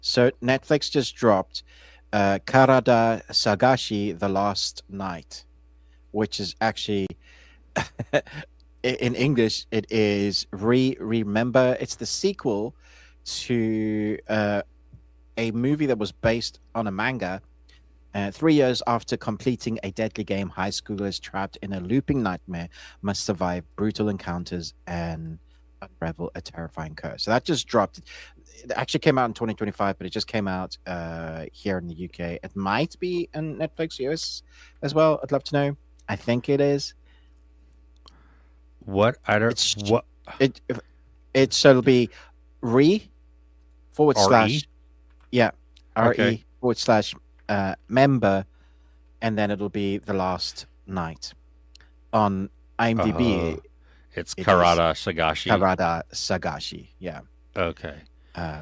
So Netflix just dropped Karada Sagashi The Last Night, which is actually in English it is Remember. It's the sequel to a movie that was based on a manga. 3 years after completing a deadly game, high schoolers trapped in a looping nightmare must survive brutal encounters and unravel a terrifying curse. So that just dropped. It actually came out in 2025, but it just came out here in the UK. It might be on Netflix US as well. I'd love to know. I think it is. What I don't It's what it. It so it'll be re forward re? slash yeah Okay. re forward slash member, and then it'll be the last night. On Uh, IMDb, it's it is Karada Sagashi. Karada Sagashi. Yeah. Okay. Uh,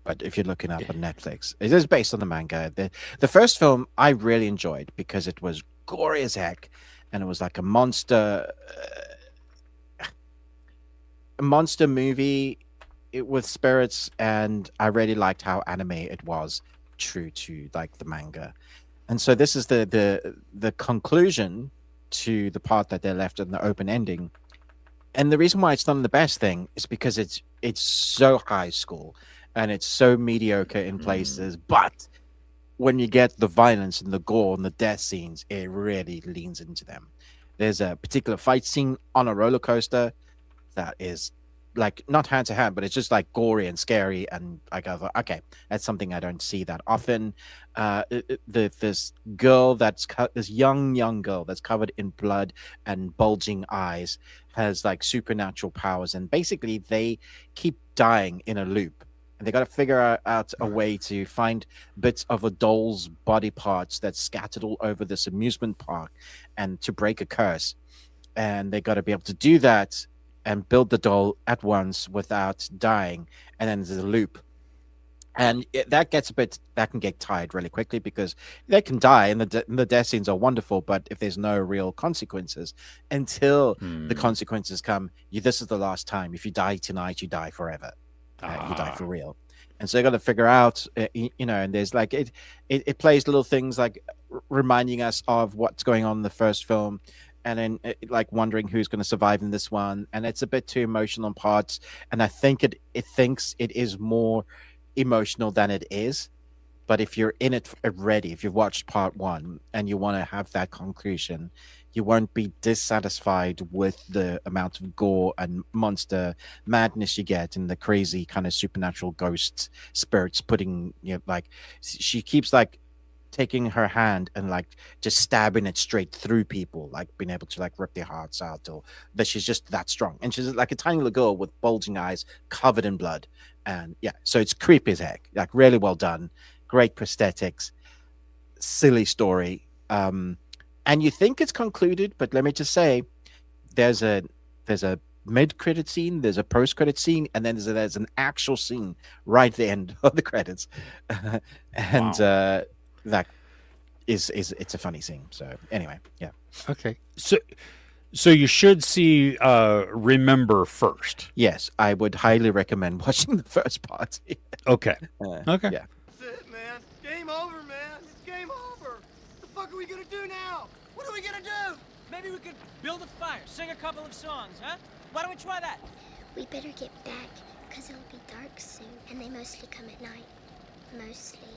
but if you're looking up on Netflix, it is based on the manga. The first film I really enjoyed because it was gory as heck, and it was like a monster movie with spirits, and I really liked how anime it was, true to like the manga. And so this is the conclusion to the part that they're left in the open ending. And the reason why it's not the best thing is because it's so high school and it's so mediocre in Mm. places, but when you get the violence and the gore and the death scenes, it really leans into them. There's a particular fight scene on a roller coaster that is like not hand to hand, but it's just like gory and scary. And I go, okay, that's something I don't see that often. This girl this young girl that's covered in blood and bulging eyes has like supernatural powers, and basically they keep dying in a loop. And they got to figure out a way to find bits of a doll's body parts that's scattered all over this amusement park, and to break a curse. And they got to be able to do that and build the doll at once without dying, and then there's a loop. And that can get tired really quickly because they can die, and the death scenes are wonderful, but if there's no real consequences until the Mm. consequences come, this is the last time. If you die tonight, you die forever. You die for Ah. real. And so you got to figure out, and there's like it plays little things like reminding us of what's going on in the first film, and then like wondering who's going to survive in this one. And it's a bit too emotional in parts, and I think it thinks it is more emotional than it is. But if you're in it already, if you've watched part one and you want to have that conclusion, you won't be dissatisfied with the amount of gore and monster madness you get, and the crazy kind of supernatural ghosts, spirits putting, like she keeps like taking her hand and like just stabbing it straight through people, like being able to like rip their hearts out, or that she's just that strong. And she's like a tiny little girl with bulging eyes covered in blood. And yeah, so it's creepy as heck, like really well done, great prosthetics, silly story. And you think it's concluded, but let me just say, there's a there's a mid credit scene, there's a post credit scene, and then there's an actual scene right at the end of the credits. And Wow. that is it's a funny scene. So anyway, yeah. Okay. So you should see Remember first. Yes, I would highly recommend watching the first part. Okay. Okay. Yeah. That's it, man. Game over, man. It's game over. What the fuck are we gonna do now? What are we gonna do? Maybe we could build a fire, sing a couple of songs, huh? Why don't we try that? We better get back, because it'll be dark soon, and they mostly come at night. Mostly.